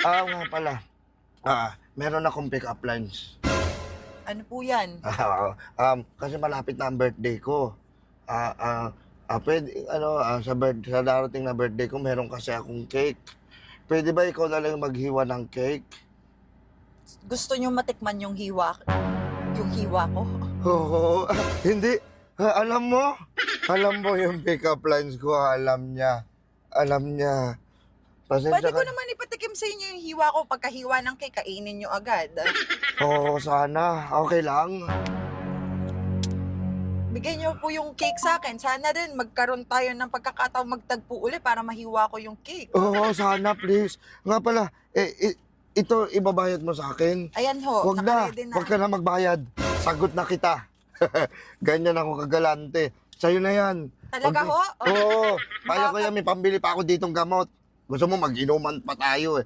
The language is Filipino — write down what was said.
Nga pala, meron akong pick-up lines. Ano po yan? Kasi malapit na ang birthday ko. Puwede ano, sa darating na birthday ko meron kasi akong cake. Puwede ba ikaw na lang maghiwa ng cake? Gusto niyo matikman yung hiwa ko? Oo, hindi. Alam mo yung pick-up lines ko, alam niya. Alam niya. Pwede Pasensya ko ka. naman ipatikim sa inyo yung hiwa ko. Pagkahiwa ng cake, kainin nyo agad. Oo, sana. Okay lang. Bigyan niyo po yung cake sa akin. Sana din magkaroon tayo ng pagkakataong magtagpo uli para mahiwa ko yung cake. Oo, sana please. Nga pala, ito ibabayad mo sa akin. Ayan ho, Wag na, nakaredy na. wag ka na magbayad. Sagot na kita. Ganyan ako kagalante. Sa'yo na yan. Talaga ho? Oo, kaya ko yan, may pambili pa ako ditong gamot. Gusto mo mag-inuman pa tayo eh.